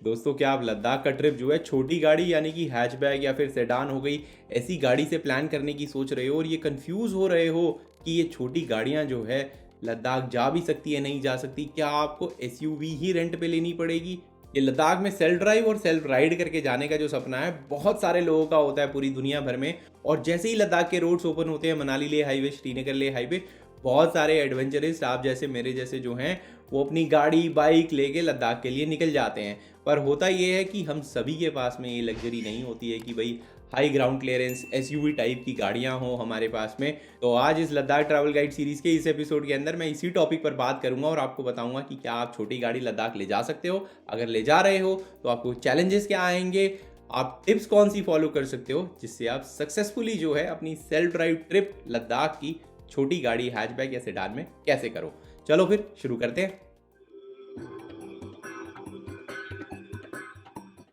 दोस्तों, क्या आप लद्दाख का ट्रिप जो है छोटी गाड़ी यानी कि हैचबैक या फिर सेडान हो गई, ऐसी गाड़ी से प्लान करने की सोच रहे हो और ये कंफ्यूज हो रहे हो कि ये छोटी गाड़ियां जो है लद्दाख जा भी सकती है नहीं जा सकती, क्या आपको एसयूवी ही रेंट पे लेनी पड़ेगी? ये लद्दाख में सेल्फ ड्राइव और सेल्फ राइड करके जाने का जो सपना है बहुत सारे लोगों का होता है पूरी दुनिया भर में। और जैसे ही लद्दाख के रोड्स ओपन होते हैं, मनाली ले हाईवे, श्रीनगर ले हाईवे, बहुत सारे एडवेंचरिस्ट आप जैसे मेरे जैसे जो हैं वो अपनी गाड़ी बाइक लेके लद्दाख के लिए निकल जाते हैं। पर होता ये है कि हम सभी के पास में ये लग्जरी नहीं होती है कि भाई high ground clearance SUV type की गाड़ियां हो हमारे पास में। तो आज इस लद्दाख ट्रैवल गाइड सीरीज़ के इस एपिसोड के अंदर मैं इसी टॉपिक पर बात करूंगा और आपको बताऊंगा कि क्या आप छोटी गाड़ी लद्दाख ले जा सकते हो। अगर ले जा रहे हो तो आपको चैलेंजेस क्या आएंगे, आप टिप्स कौन सी फॉलो कर सकते हो जिससे आप सक्सेसफुली जो है अपनी सेल्फ ड्राइव ट्रिप लद्दाख की छोटी गाड़ी हैचबैक या सेडान में कैसे करो। चलो फिर शुरू करते हैं।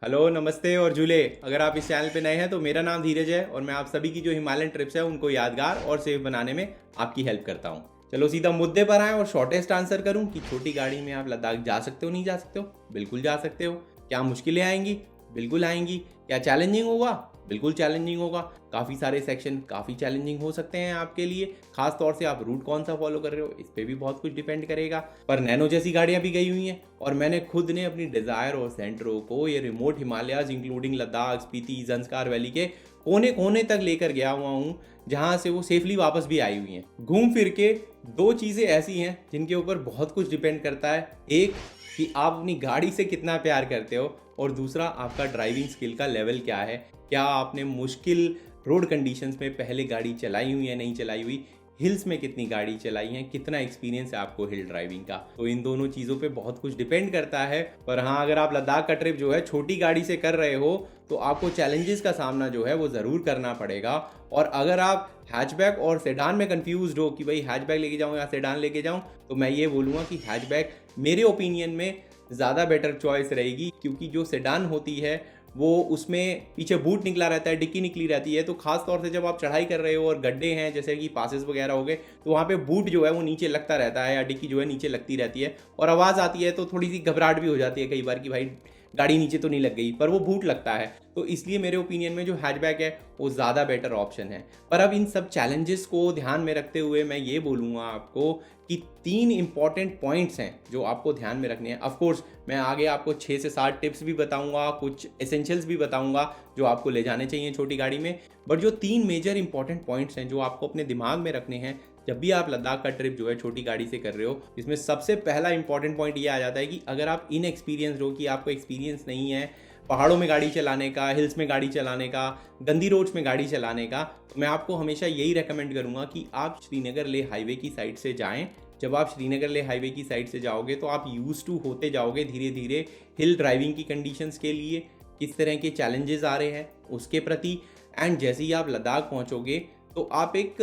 हेलो, नमस्ते और झूले। अगर आप इस चैनल पे नए हैं तो मेरा नाम धीरज है और मैं आप सभी की जो हिमालयन ट्रिप्स है उनको यादगार और सेफ बनाने में आपकी हेल्प करता हूँ। चलो सीधा मुद्दे पर आए और शॉर्टेस्ट आंसर करूँ कि छोटी गाड़ी में आप लद्दाख जा सकते हो नहीं जा सकते हो? बिल्कुल जा सकते हो। क्या मुश्किलें आएंगी? बिल्कुल आएंगी। क्या चैलेंजिंग होगा? बिल्कुल चैलेंजिंग होगा। काफ़ी सारे सेक्शन काफ़ी चैलेंजिंग हो सकते हैं आपके लिए, खास तौर से आप रूट कौन सा फॉलो कर रहे हो इस पर भी बहुत कुछ डिपेंड करेगा। पर नैनो जैसी गाड़ियां भी गई हुई हैं और मैंने खुद ने अपनी डिज़ायर और सेंट्रो को ये remote Himalayas including Ladakh, Spiti, Zanskar valley के कोने कोने तक लेकर गया हुआ हूँ, जहाँ से वो सेफली वापस भी आई हुई हैं। घूम फिर के दो चीज़ें ऐसी हैं जिनके ऊपर बहुत कुछ डिपेंड करता है। एक कि आप अपनी गाड़ी से कितना प्यार करते हो और दूसरा आपका ड्राइविंग स्किल का लेवल क्या है। क्या आपने मुश्किल रोड कंडीशंस में पहले गाड़ी चलाई हुई है नहीं चलाई हुई, हिल्स में कितनी गाड़ी चलाई है, कितना एक्सपीरियंस है आपको हिल ड्राइविंग का। तो इन दोनों चीज़ों पे बहुत कुछ डिपेंड करता है। पर हाँ, अगर आप लद्दाख का ट्रिप जो है छोटी गाड़ी से कर रहे हो तो आपको चैलेंजेस का सामना जो है वो ज़रूर करना पड़ेगा। और अगर आप हैचबैक और सेडान में कंफ्यूज हो कि भाई हैचबैक लेके जाऊँ या सेडान लेके जाऊँ, तो मैं ये बोलूँगा कि हैचबैक मेरे ओपिनियन में ज़्यादा बेटर चॉइस रहेगी, क्योंकि जो सेडान होती है वो उसमें पीछे बूट निकला रहता है, डिक्की निकली रहती है। तो खास तौर से जब आप चढ़ाई कर रहे हो और गड्ढे हैं जैसे कि पासेस वगैरह हो गए, तो वहाँ पे बूट जो है वो नीचे लगता रहता है या डिक्की जो है नीचे लगती रहती है और आवाज़ आती है, तो थोड़ी सी घबराहट भी हो जाती है कई बार कि भाई गाड़ी नीचे तो नहीं लग गई, पर वो बूट लगता है। तो इसलिए मेरे ओपिनियन में जो हैचबैक है वो ज़्यादा बेटर ऑप्शन है। पर अब इन सब चैलेंजेस को ध्यान में रखते हुए मैं ये बोलूँगा आपको कि 3 इंपॉर्टेंट पॉइंट्स हैं जो आपको ध्यान में रखने हैं। ऑफकोर्स मैं आगे आपको 6 से 7 टिप्स भी बताऊंगा, कुछ एसेंशियल्स भी बताऊंगा जो आपको ले जाने चाहिए छोटी गाड़ी में। बट जो 3 मेजर इंपॉर्टेंट पॉइंट्स हैं जो आपको अपने दिमाग में रखने हैं जब भी आप लद्दाख का ट्रिप जो है छोटी गाड़ी से कर रहे हो, इसमें सबसे पहला इंपॉर्टेंट पॉइंट ये आ जाता है कि अगर आप इनएक्सपीरियंस्ड हो, कि आपको एक्सपीरियंस नहीं है पहाड़ों में गाड़ी चलाने का, हिल्स में गाड़ी चलाने का, गंदी रोड्स में गाड़ी चलाने का, तो मैं आपको हमेशा यही रेकमेंड करूँगा कि आप श्रीनगर ले हाईवे की साइड से जाएँ। जब आप श्रीनगर ले हाईवे की साइड से जाओगे तो आप यूज टू होते जाओगे धीरे धीरे हिल ड्राइविंग की कंडीशंस के लिए, किस तरह के चैलेंजेस आ रहे हैं उसके प्रति। एंड जैसे ही आप लद्दाख पहुंचोगे तो आप एक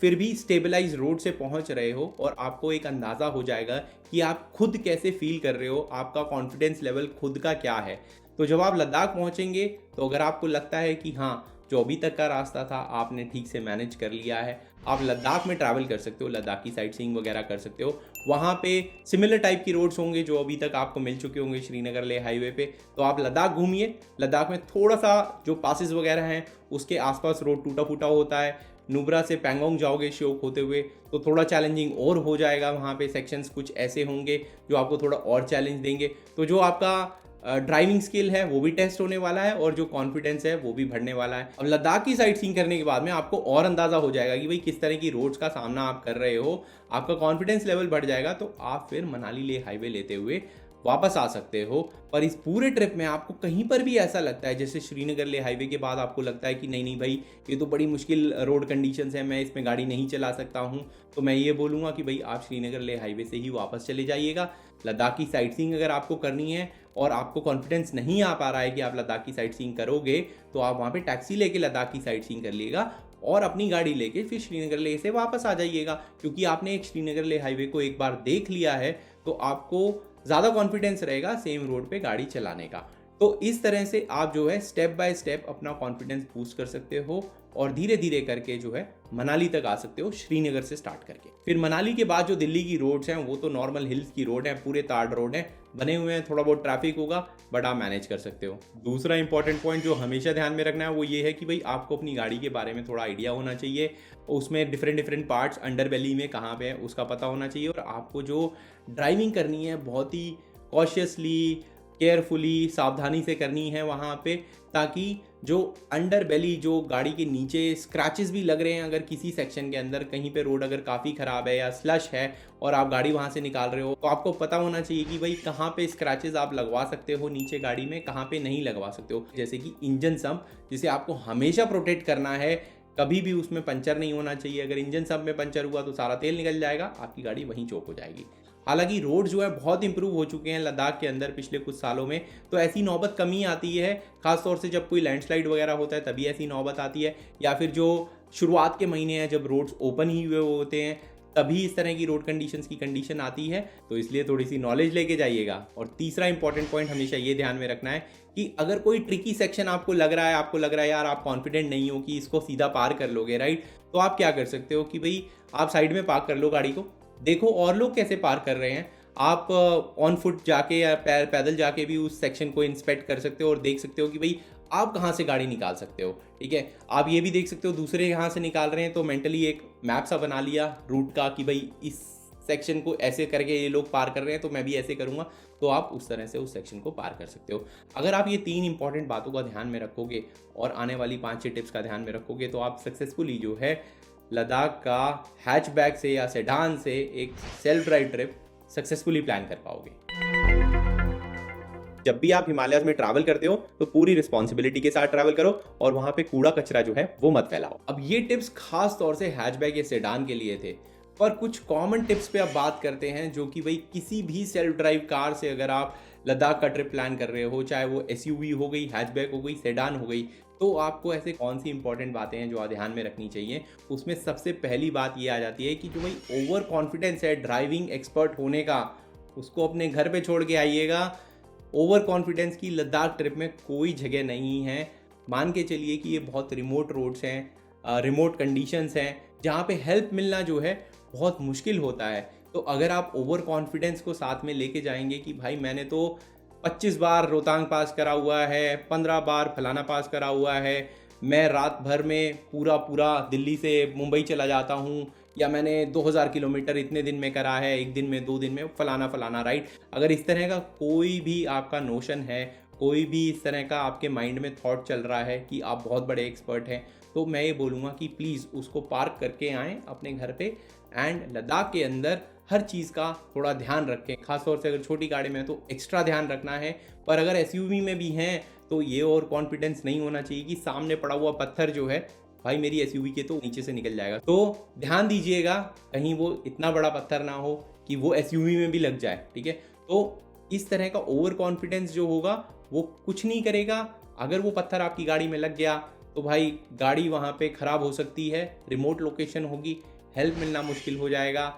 फिर भी स्टेबलाइज रोड से पहुंच रहे हो और आपको एक अंदाज़ा हो जाएगा कि आप खुद कैसे फील कर रहे हो, आपका कॉन्फिडेंस लेवल खुद का क्या है। तो जब आप लद्दाख पहुंचेंगे तो अगर आपको लगता है कि हाँ, जो अभी तक का रास्ता था आपने ठीक से मैनेज कर लिया है, आप लद्दाख में ट्रैवल कर सकते हो, लद्दाख की साइट सीइंग वगैरह कर सकते हो। वहाँ पे सिमिलर टाइप की रोड्स होंगे जो अभी तक आपको मिल चुके होंगे श्रीनगर ले हाईवे पे। तो आप लद्दाख घूमिए। लद्दाख में थोड़ा सा जो पासेस वगैरह हैं उसके आसपास रोड टूटा फूटा होता है। नुब्रा से पैंगोंग जाओगे श्योक होते हुए तो थोड़ा चैलेंजिंग और हो जाएगा, वहाँ पे सेक्शंस कुछ ऐसे होंगे जो आपको थोड़ा और चैलेंज देंगे। तो जो आपका ड्राइविंग स्किल है वो भी टेस्ट होने वाला है और जो कॉन्फिडेंस है वो भी बढ़ने वाला है। अब लद्दाख की साइट सीइंग करने के बाद में आपको और अंदाज़ा हो जाएगा कि भाई किस तरह की रोड्स का सामना आप कर रहे हो, आपका कॉन्फिडेंस लेवल बढ़ जाएगा, तो आप फिर मनाली ले हाईवे लेते हुए वापस आ सकते हो। पर इस पूरे ट्रिप में आपको कहीं पर भी ऐसा लगता है जैसे श्रीनगर ले हाईवे के बाद आपको लगता है कि नहीं नहीं भाई ये तो बड़ी मुश्किल रोड कंडीशंस है, मैं इसमें गाड़ी नहीं चला सकता हूँ, तो मैं ये बोलूँगा कि भाई आप श्रीनगर ले हाईवे से ही वापस चले जाइएगा। लद्दाख की साइट सीइंग अगर आपको करनी है और आपको कॉन्फिडेंस नहीं आ पा रहा है कि आप लद्दाख की साइट सीइंग करोगे, तो आप वहाँ पे टैक्सी लेके लद्दाख की साइट सीइंग कर लीजिएगा और अपनी गाड़ी लेके फिर श्रीनगर ले से वापस आ जाइएगा। क्योंकि आपने एक श्रीनगर ले हाईवे को एक बार देख लिया है तो आपको ज़्यादा कॉन्फिडेंस रहेगा सेम रोड पे गाड़ी चलाने का। तो इस तरह से आप जो है स्टेप बाय स्टेप अपना कॉन्फिडेंस बूस्ट कर सकते हो और धीरे धीरे करके जो है मनाली तक आ सकते हो, श्रीनगर से स्टार्ट करके। फिर मनाली के बाद जो दिल्ली की रोड्स हैं वो तो नॉर्मल हिल्स की रोड है, पूरे ताड़ रोड है बने हुए हैं, थोड़ा बहुत ट्रैफिक होगा बट आप मैनेज कर सकते हो। दूसरा इंपॉर्टेंट पॉइंट जो हमेशा ध्यान में रखना है वो ये है कि भाई आपको अपनी गाड़ी के बारे में थोड़ा आइडिया होना चाहिए, उसमें डिफरेंट पार्ट्स अंडर बेली में कहाँ पे है उसका पता होना चाहिए, और आपको जो ड्राइविंग करनी है बहुत ही कॉशियसली, केयरफुली, सावधानी से करनी है वहाँ पे, ताकि जो अंडर बेली, जो गाड़ी के नीचे स्क्रैचेस भी लग रहे हैं अगर किसी सेक्शन के अंदर कहीं पे रोड अगर काफ़ी ख़राब है या स्लश है और आप गाड़ी वहाँ से निकाल रहे हो, तो आपको पता होना चाहिए कि भाई कहाँ पे स्क्रैचेस आप लगवा सकते हो नीचे गाड़ी में, कहाँ पे नहीं लगवा सकते हो। जैसे कि इंजन सम्प, जिसे आपको हमेशा प्रोटेक्ट करना है, कभी भी उसमें पंचर नहीं होना चाहिए। अगर इंजन सम्प में पंचर हुआ तो सारा तेल निकल जाएगा, आपकी गाड़ी वहीं चोक हो जाएगी। हालांकि रोड जो है बहुत इंप्रूव हो चुके हैं लद्दाख के अंदर पिछले कुछ सालों में, तो ऐसी नौबत कम ही आती है, खासतौर से जब कोई लैंडस्लाइड वगैरह होता है तभी ऐसी नौबत आती है, या फिर जो शुरुआत के महीने हैं जब रोड्स ओपन ही हुए होते हैं तभी इस तरह की रोड कंडीशंस की कंडीशन आती है। तो इसलिए थोड़ी सी नॉलेज लेके जाइएगा। और तीसरा इंपॉर्टेंट पॉइंट हमेशा ये ध्यान में रखना है कि अगर कोई ट्रिकी सेक्शन आपको लग रहा है यार आप कॉन्फिडेंट नहीं हो कि इसको सीधा पार कर लोगे, राइट, तो आप क्या कर सकते हो कि भाई आप साइड में पार्क कर लो गाड़ी को, देखो और लोग कैसे पार कर रहे हैं, आप ऑन फुट जाके या पैदल जाके भी उस सेक्शन को इंस्पेक्ट कर सकते हो और देख सकते हो कि भाई आप कहाँ से गाड़ी निकाल सकते हो। ठीक है, आप ये भी देख सकते हो दूसरे यहाँ से निकाल रहे हैं तो मेंटली एक मैप सा बना लिया रूट का कि भाई इस सेक्शन को ऐसे करके ये लोग पार कर रहे हैं तो मैं भी ऐसे करूँगा, तो आप उस तरह से उस सेक्शन को पार कर सकते हो। अगर आप ये 3 इंपॉर्टेंट बातों का ध्यान में रखोगे और आने वाली 5-6 टिप्स का ध्यान में रखोगे तो आप सक्सेसफुली जो है लद्दाख का हैचबैक से या सेडान से एक self drive trip successfully plan कर पाओगे। जब भी आप हिमालयस में ट्रैवल करते हो तो पूरी रिस्पॉन्सिबिलिटी के साथ ट्रैवल करो और वहां पे कूड़ा कचरा जो है वो मत फैलाओ। अब ये टिप्स खास तौर से हैचबैक या सेडान के लिए थे, पर कुछ कॉमन टिप्स पे अब बात करते हैं जो कि भाई किसी भी सेल्फ ड्राइव कार से अगर आप लद्दाख का ट्रिप प्लान कर रहे हो, चाहे वो एसयूवी हो गई, हैचबैक हो गई, सेडान हो गई, तो आपको ऐसे कौन सी इंपॉर्टेंट बातें हैं जो ध्यान में रखनी चाहिए। उसमें सबसे पहली बात ये आ जाती है कि जो भाई ओवर कॉन्फिडेंस है ड्राइविंग एक्सपर्ट होने का, उसको अपने घर पे छोड़ के आइएगा। ओवर कॉन्फिडेंस की लद्दाख ट्रिप में कोई जगह नहीं है। मान के चलिए कि ये बहुत रिमोट रोड्स हैं, रिमोट कंडीशंस हैं जहाँ पे हेल्प मिलना जो है बहुत मुश्किल होता है। तो अगर आप ओवर कॉन्फिडेंस को साथ में लेके जाएंगे कि भाई मैंने तो 25 बार रोहतांग पास करा हुआ है, 15 बार फलाना पास करा हुआ है, मैं रात भर में पूरा दिल्ली से मुंबई चला जाता हूँ, या मैंने 2000 किलोमीटर इतने दिन में करा है, एक दिन में, 2 दिन में, फलाना, राइट। अगर इस तरह का कोई भी आपका नोशन है, कोई भी इस तरह का आपके माइंड में थॉट चल रहा है कि आप बहुत बड़े एक्सपर्ट हैं, तो मैं ये बोलूँगा कि प्लीज़ उसको पार्क करके आएँ अपने घर पे, एंड लद्दाख के अंदर हर चीज़ का थोड़ा ध्यान रखें। खासतौर से अगर छोटी गाड़ी में है तो एक्स्ट्रा ध्यान रखना है, पर अगर एसयूवी में भी हैं तो ये और कॉन्फिडेंस नहीं होना चाहिए कि सामने पड़ा हुआ पत्थर जो है भाई मेरी एसयूवी के तो नीचे से निकल जाएगा। तो ध्यान दीजिएगा कहीं वो इतना बड़ा पत्थर ना हो कि वो एसयूवी में भी लग जाए। ठीक है, तो इस तरह का ओवर कॉन्फिडेंस जो होगा वो कुछ नहीं करेगा। अगर वो पत्थर आपकी गाड़ी में लग गया तो भाई गाड़ी वहाँ पे ख़राब हो सकती है, रिमोट लोकेशन होगी, हेल्प मिलना मुश्किल हो जाएगा,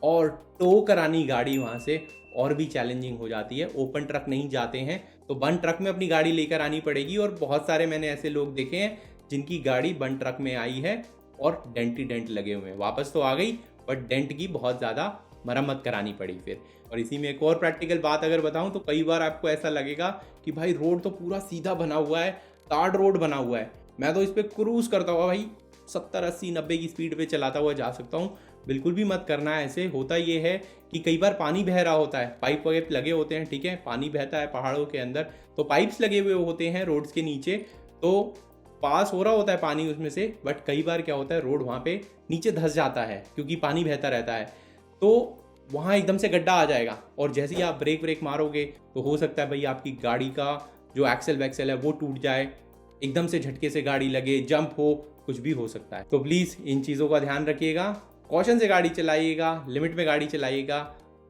और टो करानी गाड़ी वहाँ से और भी चैलेंजिंग हो जाती है। ओपन ट्रक नहीं जाते हैं तो बंद ट्रक में अपनी गाड़ी लेकर आनी पड़ेगी, और बहुत सारे मैंने ऐसे लोग देखे हैं जिनकी गाड़ी बंद ट्रक में आई है और डेंट ही डेंट लगे हुए हैं। वापस तो आ गई बट डेंट की बहुत ज़्यादा मरम्मत करानी पड़ी फिर। और इसी में एक और प्रैक्टिकल बात अगर बताऊं तो कई बार आपको ऐसा लगेगा कि भाई रोड तो पूरा सीधा बना हुआ है, ताड़ रोड बना हुआ है, मैं तो इस पर क्रूज़ करता हुआ भाई 70, 80, 90 की स्पीड पे चलाता हुआ जा सकता हूँ। बिल्कुल भी मत करना है ऐसे। होता ये है कि कई बार पानी बह रहा होता है, पाइप वगैरह लगे होते हैं, ठीक है, पानी बहता है पहाड़ों के अंदर, तो पाइप्स लगे हुए होते हैं रोड्स के नीचे, तो पास हो रहा होता है पानी उसमें से, बट कई बार क्या होता है रोड वहाँ पे नीचे धंस जाता है क्योंकि पानी बहता रहता है, तो वहाँ एकदम से गड्ढा आ जाएगा, और जैसे ही आप ब्रेक मारोगे तो हो सकता है भाई आपकी गाड़ी का जो एक्सेल वैक्सेल है वो टूट जाए, एकदम से झटके से गाड़ी लगे, जंप हो, कुछ भी हो सकता है। तो प्लीज़ इन चीज़ों का ध्यान रखिएगा, कॉशन से गाड़ी चलाइएगा, लिमिट में गाड़ी चलाइएगा।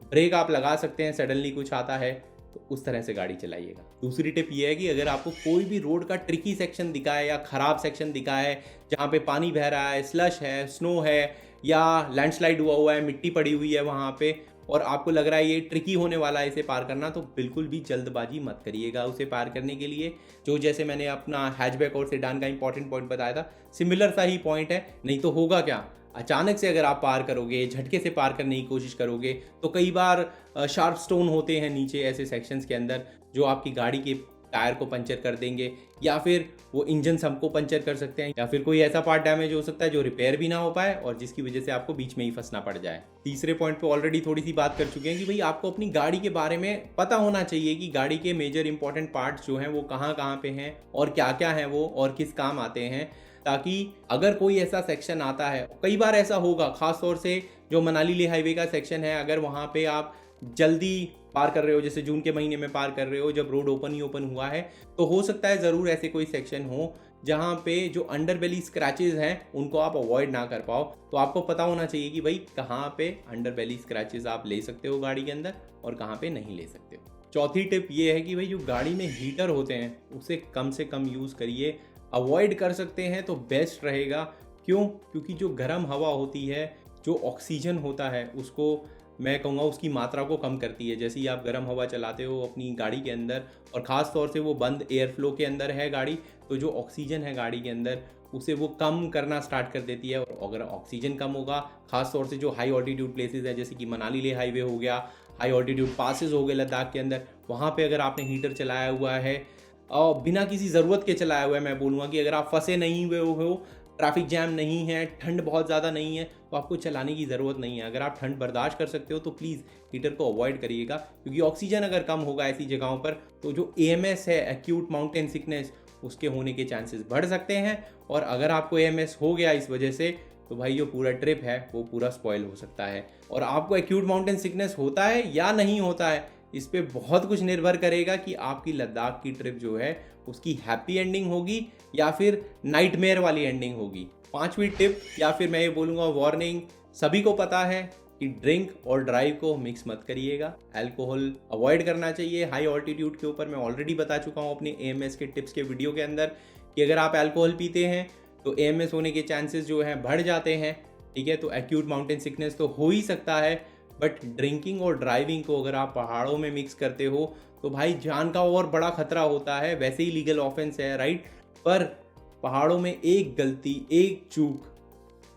ब्रेक आप लगा सकते हैं, सडनली कुछ आता है तो उस तरह से गाड़ी चलाइएगा। दूसरी टिप ये है कि अगर आपको कोई भी रोड का ट्रिकी सेक्शन दिखा है या ख़राब सेक्शन दिखा है जहाँ पे पानी बह रहा है, स्लश है, स्नो है, या लैंडस्लाइड हुआ है, मिट्टी पड़ी हुई है वहाँ पे, और आपको लग रहा है ये ट्रिकी होने वाला है इसे पार करना, तो बिल्कुल भी जल्दबाजी मत करिएगा उसे पार करने के लिए। जो जैसे मैंने अपना हैचबैक और सेडान का इंपॉर्टेंट पॉइंट बताया था, सिमिलर सा ही पॉइंट है। नहीं तो होगा क्या, अचानक से अगर आप पार करोगे, झटके से पार करने की कोशिश करोगे, तो कई बार शार्प स्टोन होते हैं नीचे ऐसे सेक्शंस के अंदर जो आपकी गाड़ी के टायर को पंचर कर देंगे, या फिर वो इंजन सबको पंचर कर सकते हैं, या फिर कोई ऐसा पार्ट डैमेज हो सकता है जो रिपेयर भी ना हो पाए और जिसकी वजह से आपको बीच में ही फंसना पड़ जाए। तीसरे पॉइंट पे ऑलरेडी थोड़ी सी बात कर चुके हैं कि भाई आपको अपनी गाड़ी के बारे में पता होना चाहिए कि गाड़ी के मेजर इंपॉर्टेंट पार्ट्स जो हैं वो कहाँ कहाँ पे हैं और क्या क्या हैं वो और किस काम आते हैं, ताकि अगर कोई ऐसा सेक्शन आता है, कई बार ऐसा होगा खास तौर से जो मनाली लेह हाईवे का सेक्शन है, अगर वहाँ पे आप जल्दी पार कर रहे हो, जैसे जून के महीने में पार कर रहे हो जब रोड ओपन हुआ है, तो हो सकता है ज़रूर ऐसे कोई सेक्शन हो जहाँ पे जो अंडरबेली स्क्रैचेस हैं उनको आप अवॉइड ना कर पाओ। तो आपको पता होना चाहिए कि भाई कहाँ पे अंडरबेली स्क्रैचेस आप ले सकते हो गाड़ी के अंदर और कहाँ पे नहीं ले सकते हो। चौथी टिप ये है कि भाई जो गाड़ी में हीटर होते हैं उसे कम से कम यूज़ करिए, अवॉइड कर सकते हैं तो बेस्ट रहेगा। क्यों? क्योंकि जो गर्म हवा होती है, जो ऑक्सीजन होता है, उसको मैं कहूँगा उसकी मात्रा को कम करती है। जैसे ही आप गर्म हवा चलाते हो अपनी गाड़ी के अंदर, और ख़ास तौर से वो बंद एयर फ्लो के अंदर है गाड़ी, तो जो ऑक्सीजन है गाड़ी के अंदर उसे वो कम करना स्टार्ट कर देती है। और अगर ऑक्सीजन कम होगा, ख़ास तौर से जो हाई ऑल्टीट्यूड प्लेसेस है जैसे कि मनाली लेह हाईवे हो गया, हाई ऑल्टीट्यूड पासेस हो गए लद्दाख के अंदर, वहाँ पर अगर आपने हीटर चलाया हुआ है और बिना किसी ज़रूरत के चलाया हुआ है, मैं बोलूँगा कि अगर आप फंसे नहीं हुए हो, ट्रैफिक जैम नहीं है, ठंड बहुत ज़्यादा नहीं है, तो आपको चलाने की ज़रूरत नहीं है। अगर आप ठंड बर्दाश्त कर सकते हो तो प्लीज़ हीटर को अवॉइड करिएगा, क्योंकि ऑक्सीजन अगर कम होगा ऐसी जगहों पर तो जो AMS है, एक्यूट माउंटेन सिकनेस, उसके होने के चांसेस बढ़ सकते हैं। और अगर आपको AMS हो गया इस वजह से, तो भाई जो पूरा ट्रिप है वो पूरा स्पॉइल हो सकता है। और आपको एक्यूट माउंटेन सिकनेस होता है या नहीं होता है, इस पे बहुत कुछ निर्भर करेगा कि आपकी लद्दाख की ट्रिप जो है उसकी हैप्पी एंडिंग होगी या फिर नाइटमेयर वाली एंडिंग होगी। पांचवी टिप, या फिर मैं ये बोलूँगा वार्निंग, सभी को पता है कि ड्रिंक और ड्राइव को मिक्स मत करिएगा, अल्कोहल अवॉइड करना चाहिए। हाई ऑल्टीट्यूड के ऊपर मैं ऑलरेडी बता चुका हूँ अपने AMS के टिप्स के वीडियो के अंदर कि अगर आप अल्कोहल पीते हैं तो AMS होने के चांसेस जो हैं बढ़ जाते हैं, ठीक है। तो एक्यूट माउंटेन सिकनेस तो हो ही सकता है, बट ड्रिंकिंग और ड्राइविंग को अगर आप पहाड़ों में मिक्स करते हो तो भाई जान का और बड़ा खतरा होता है। वैसे ही लीगल ऑफेंस है, राइट, पर पहाड़ों में एक गलती, एक चूक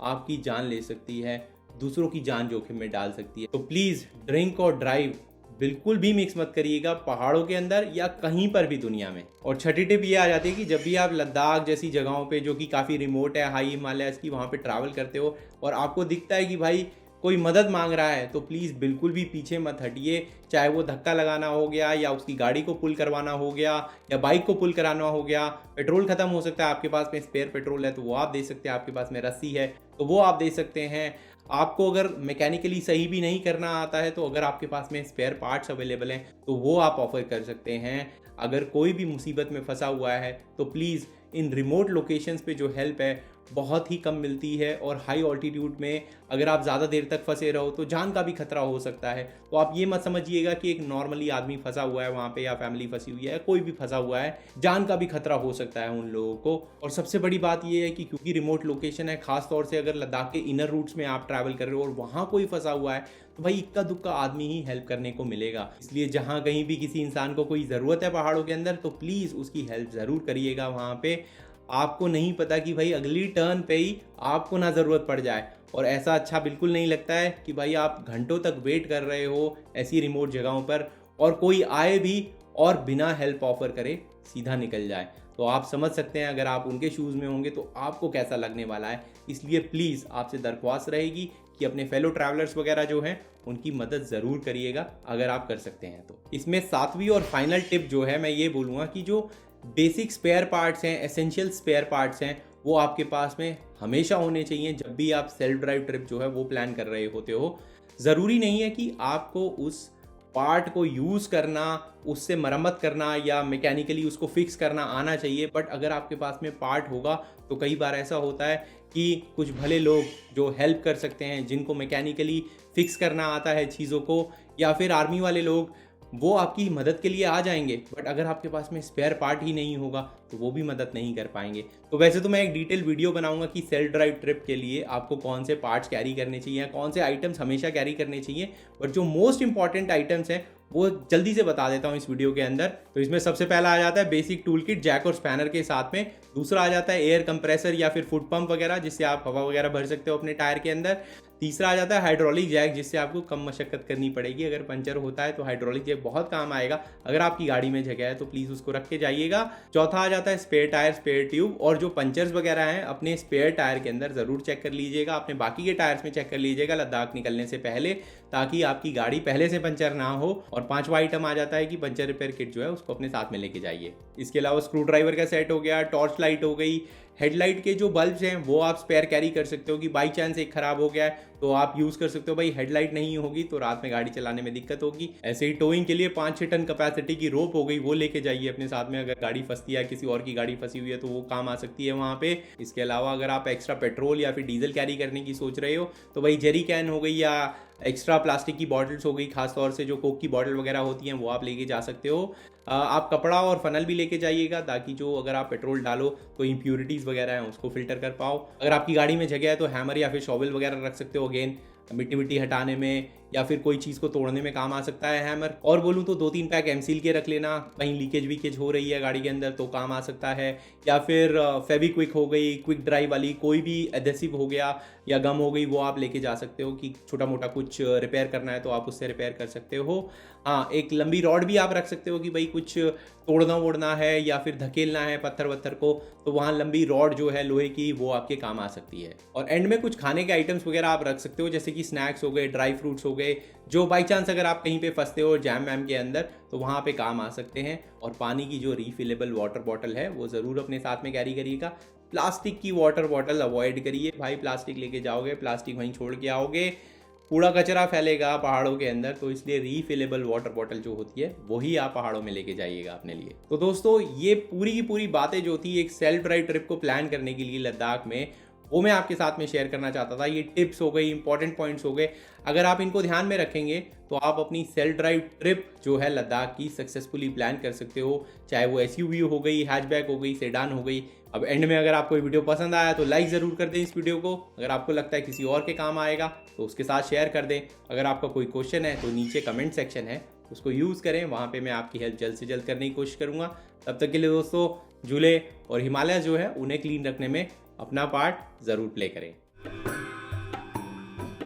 आपकी जान ले सकती है, दूसरों की जान जोखिम में डाल सकती है। तो प्लीज़ ड्रिंक और ड्राइव बिल्कुल भी मिक्स मत करिएगा पहाड़ों के अंदर या कहीं पर भी दुनिया में। और छठी टिप ये आ जाती है कि जब भी आप लद्दाख जैसी जगहों पे जो कि काफ़ी रिमोट है, हाई हिमालयस की, वहाँ पे ट्रैवल करते हो और आपको दिखता है कि भाई कोई मदद मांग रहा है, तो प्लीज़ बिल्कुल भी पीछे मत हटिए। चाहे वो धक्का लगाना हो गया या उसकी गाड़ी को पुल करवाना हो गया या बाइक को पुल कराना हो गया, पेट्रोल ख़त्म हो सकता है, आपके पास में स्पेयर पेट्रोल है तो वो आप दे सकते हैं, आपके पास में रस्सी है तो वो आप दे सकते हैं। आपको अगर मैकेनिकली सही भी नहीं करना आता है तो अगर आपके पास में स्पेयर पार्ट्स अवेलेबल हैं तो वो आप ऑफर कर सकते हैं। अगर कोई भी मुसीबत में फंसा हुआ है तो प्लीज़ इन रिमोट लोकेशंस पे जो हेल्प है बहुत ही कम मिलती है, और हाई ऑल्टीट्यूड में अगर आप ज़्यादा देर तक फंसे रहो तो जान का भी खतरा हो सकता है। तो आप ये मत समझिएगा कि एक नॉर्मली आदमी फंसा हुआ है वहाँ पे या फैमिली फंसी हुई है, कोई भी फंसा हुआ है, जान का भी खतरा हो सकता है उन लोगों को। और सबसे बड़ी बात ये है कि क्योंकि रिमोट लोकेशन है, खास तौर से अगर लद्दाख के इनर रूट्स में आप ट्रैवल कर रहे हो और वहाँ कोई फंसा हुआ है, तो भाई इक्का दुक्का आदमी ही हेल्प करने को मिलेगा। इसलिए जहाँ कहीं भी किसी इंसान को कोई ज़रूरत है पहाड़ों के अंदर, तो प्लीज़ उसकी हेल्प ज़रूर करिएगा। वहाँ पे आपको नहीं पता कि भाई अगली टर्न पे ही आपको ना ज़रूरत पड़ जाए, और ऐसा अच्छा बिल्कुल नहीं लगता है कि भाई आप घंटों तक वेट कर रहे हो ऐसी रिमोट जगहों पर और कोई आए भी और बिना हेल्प ऑफर करे सीधा निकल जाए। तो आप समझ सकते हैं अगर आप उनके शूज़ में होंगे तो आपको कैसा लगने वाला है। इसलिए प्लीज़ आपसे दरख्वास्त रहेगी कि अपने फेलो ट्रैवलर्स वगैरह जो हैं उनकी मदद ज़रूर करिएगा अगर आप कर सकते हैं तो। इसमें सातवीं और फाइनल टिप जो है, मैं ये बोलूँगा कि जो बेसिक स्पेयर पार्ट्स हैं, एसेंशियल स्पेयर पार्ट्स हैं, वो आपके पास में हमेशा होने चाहिए जब भी आप सेल्फ ड्राइव ट्रिप जो है वो प्लान कर रहे होते हो। ज़रूरी नहीं है कि आपको उस पार्ट को यूज़ करना, उससे मरम्मत करना या मैकेनिकली उसको फिक्स करना आना चाहिए, बट अगर आपके पास में पार्ट होगा तो कई बार ऐसा होता है कि कुछ भले लोग जो हेल्प कर सकते हैं, जिनको मैकेनिकली फिक्स करना आता है चीज़ों को, या फिर आर्मी वाले लोग वो आपकी मदद के लिए आ जाएंगे, बट अगर आपके पास में स्पेयर पार्ट ही नहीं होगा तो वो भी मदद नहीं कर पाएंगे। तो वैसे तो मैं एक डिटेल वीडियो बनाऊंगा कि सेल्फ ड्राइव ट्रिप के लिए आपको कौन से पार्ट्स कैरी करने चाहिए या कौन से आइटम्स हमेशा कैरी करने चाहिए, बट जो मोस्ट इंपॉर्टेंट आइटम्स हैं वो जल्दी से बता देता हूँ इस वीडियो के अंदर। तो इसमें सबसे पहला आ जाता है बेसिक टूल किट जैक और स्पैनर के साथ में। दूसरा आ जाता है एयर कंप्रेसर या फिर फुट पंप वगैरह, जिससे आप हवा वगैरह भर सकते हो अपने टायर के अंदर। तीसरा आ जाता है हाइड्रोलिक जैक, जिससे आपको कम मशक्कत करनी पड़ेगी। अगर पंचर होता है तो हाइड्रोलिक जैक बहुत काम आएगा। अगर आपकी गाड़ी में जगह है तो प्लीज़ उसको रख के जाइएगा। चौथा आ जाता है स्पेयर टायर, स्पेयर ट्यूब, और जो पंचर्स वगैरह हैं अपने स्पेयर टायर के अंदर ज़रूर चेक कर लीजिएगा। अपने बाकी के टायर्स में चेक कर लीजिएगा लद्दाख निकलने से पहले, ताकि आपकी गाड़ी पहले से पंचर ना हो। और पांचवा आइटम आ जाता है कि पंचर रिपेयर किट जो है उसको अपने साथ में लेके जाइए। इसके अलावा स्क्रू ड्राइवर का सेट हो गया, टॉर्च लाइट हो गई, हेडलाइट के जो बल्ब्स हैं वो आप स्पेयर कैरी कर सकते हो कि बाई चांस एक खराब हो गया है तो आप यूज़ कर सकते हो। भाई हेडलाइट नहीं होगी तो रात में गाड़ी चलाने में दिक्कत होगी। ऐसे ही टोइंग के लिए 5-6 टन कैपेसिटी की रोप हो गई, वो लेके जाइए अपने साथ में। अगर गाड़ी फंसती है, किसी और की गाड़ी फंसी हुई है तो वो काम आ सकती है वहाँ पे। इसके अलावा अगर आप एक्स्ट्रा पेट्रोल या फिर डीजल कैरी करने की सोच रहे हो तो भाई जेरी कैन हो गई या एक्स्ट्रा प्लास्टिक की बॉटल्स हो गई, खासतौर से जो कोक की बॉटल वगैरह होती हैं वो आप लेके जा सकते हो। आप कपड़ा और फनल भी लेके जाइएगा, ताकि जो अगर आप पेट्रोल डालो तो इम्प्यूरिटीज़ वगैरह हैं उसको फिल्टर कर पाओ। अगर आपकी गाड़ी में जगह है तो हैमर या फिर शॉवल वगैरह रख सकते हो, अगेन मिट्टी हटाने में या फिर कोई चीज़ को तोड़ने में काम आ सकता है हैमर। और बोलूँ तो 2-3 पैक एमसील के रख लेना, कहीं लीकेज वीकेज हो रही है गाड़ी के अंदर तो काम आ सकता है। या फिर फेविक्विक हो गई, क्विक ड्राई वाली कोई भी एडेसिव हो गया या गम हो गई, वो आप लेके जा सकते हो कि छोटा मोटा कुछ रिपेयर करना है तो आप उससे रिपेयर कर सकते हो। हाँ, एक लंबी रॉड भी आप रख सकते हो कि भाई कुछ तोड़ना वोड़ना है या फिर धकेलना है पत्थर वत्थर को, तो वहाँ लंबी रॉड जो है लोहे की वो आपके काम आ सकती है। और एंड में कुछ खाने के आइटम्स वगैरह आप रख सकते हो, जैसे कि स्नैक्स हो गए, ड्राई फ्रूट्स हो गए, जो बाई चांस अगर आप कहीं पे फंसते हो जैम वैम के अंदर तो वहाँ पे काम आ सकते हैं। और पानी की जो रिफिलेबल वाटर बॉटल है वो ज़रूर अपने साथ में कैरी करिएगा। प्लास्टिक की वाटर बॉटल अवॉइड करिए भाई, प्लास्टिक लेके जाओगे प्लास्टिक वहीं छोड़ के आओगे, कूड़ा कचरा फैलेगा पहाड़ों के अंदर। तो इसलिए रीफिलेबल वाटर बॉटल जो होती है वही आप पहाड़ों में लेके जाइएगा अपने लिए। तो दोस्तों ये पूरी की पूरी बातें जो थी एक सेल्फ ड्राइव ट्रिप को प्लान करने के लिए लद्दाख में, वो मैं आपके साथ में शेयर करना चाहता था। ये टिप्स हो गई, इंपॉर्टेंट पॉइंट्स हो गए, अगर आप इनको ध्यान में रखेंगे तो आप अपनी सेल्फ ड्राइव ट्रिप जो है लद्दाख की सक्सेसफुली प्लान कर सकते हो। चाहे वो एसयूवी हो गई, हैचबैक हो गई, सेडान हो गई। अब एंड में अगर आपको ये वीडियो पसंद आया तो लाइक ज़रूर कर दें इस वीडियो को। अगर आपको लगता है किसी और के काम आएगा तो उसके साथ शेयर कर दें। अगर आपका कोई क्वेश्चन है तो नीचे कमेंट सेक्शन है, उसको यूज़ करें, वहाँ पे मैं आपकी हेल्प जल्द से जल्द करने की कोशिश करूँगा। तब तक के लिए दोस्तों, झूले और हिमालय जो है उन्हें क्लीन रखने में अपना पार्ट ज़रूर प्ले करें।